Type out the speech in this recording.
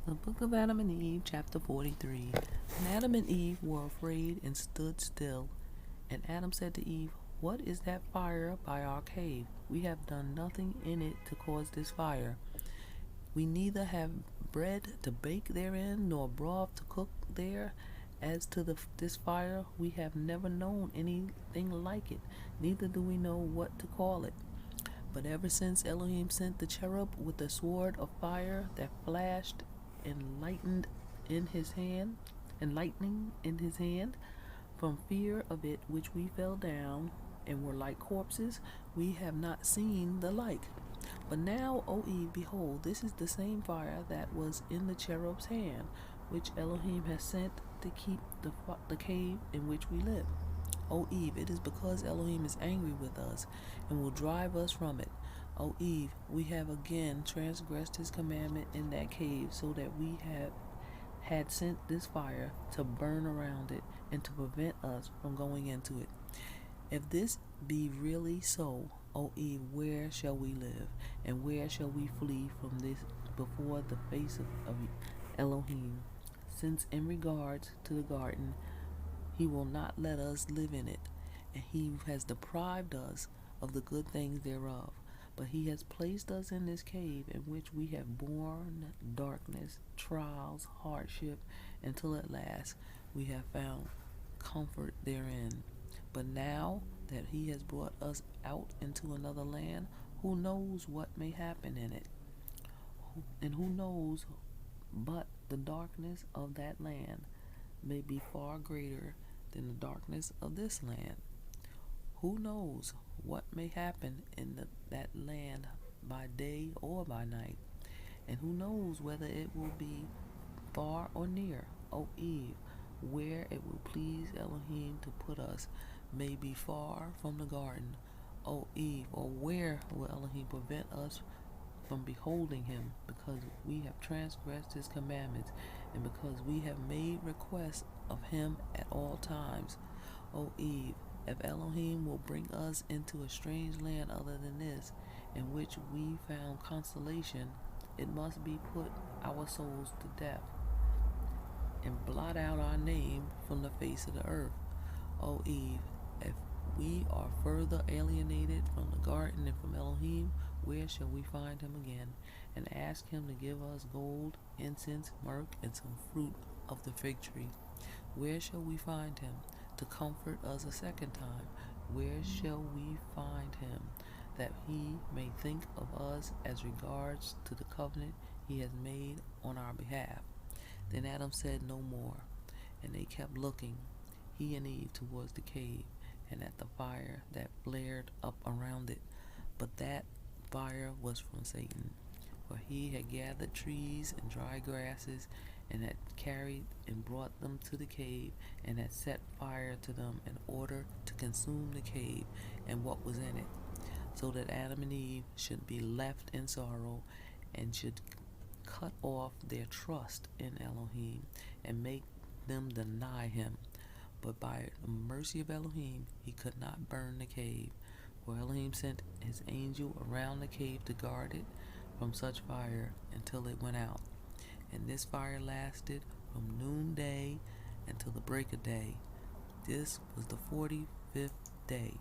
The Book of Adam and Eve, chapter 43. And Adam and Eve were afraid and stood still. And Adam said to Eve, "What is that fire by our cave? We have done nothing in it to cause this fire. We neither have bread to bake therein, nor broth to cook there. As to this fire, we have never known anything like it, neither do we know what to call it. But ever since Elohim sent the cherub with the sword of fire that flashed and lightened in his hand, and lightning in his hand, from fear of it which we fell down and were like corpses, we have not seen the like. But now, O Eve, behold, this is the same fire that was in the cherub's hand, which Elohim has sent to keep the cave in which we live. O Eve, it is because Elohim is angry with us and will drive us from it. O Eve, we have again transgressed his commandment in that cave, so that we had sent this fire to burn around it and to prevent us from going into it. If this be really so, O Eve, where shall we live, and where shall we flee from this before the face of Elohim? Since in regards to the garden, he will not let us live in it, and he has deprived us of the good things thereof. But he has placed us in this cave in which we have borne darkness, trials, hardship, until at last we have found comfort therein. But now that he has brought us out into another land, who knows what may happen in it? And who knows but the darkness of that land may be far greater than the darkness of this land? Who knows what may happen in that land by day or by night? And who knows whether it will be far or near? O Eve, where it will please Elohim to put us may be far from the garden. O Eve, or where will Elohim prevent us from beholding him, because we have transgressed his commandments, and because we have made request of him at all times? O Eve, if Elohim will bring us into a strange land other than this, in which we found consolation, it must be put our souls to death, and blot out our name from the face of the earth. O Eve, if we are further alienated from the garden and from Elohim, where shall we find him again, and ask him to give us gold, incense, myrrh, and some fruit of the fig tree? Where shall we find him to comfort us a second time? Where shall we find him, that he may think of us as regards to the covenant he has made on our behalf? Then Adam said no more, and they kept looking, he and Eve, towards the cave, and at the fire that flared up around it. But that fire was from Satan, for he had gathered trees and dry grasses, and had carried and brought them to the cave, and had set fire to them in order to consume the cave and what was in it, so that Adam and Eve should be left in sorrow, and should cut off their trust in Elohim, and make them deny him. But by the mercy of Elohim, he could not burn the cave, for Elohim sent his angel around the cave to guard it from such fire until it went out. And this fire lasted from noonday until the break of day. This was the 45th day.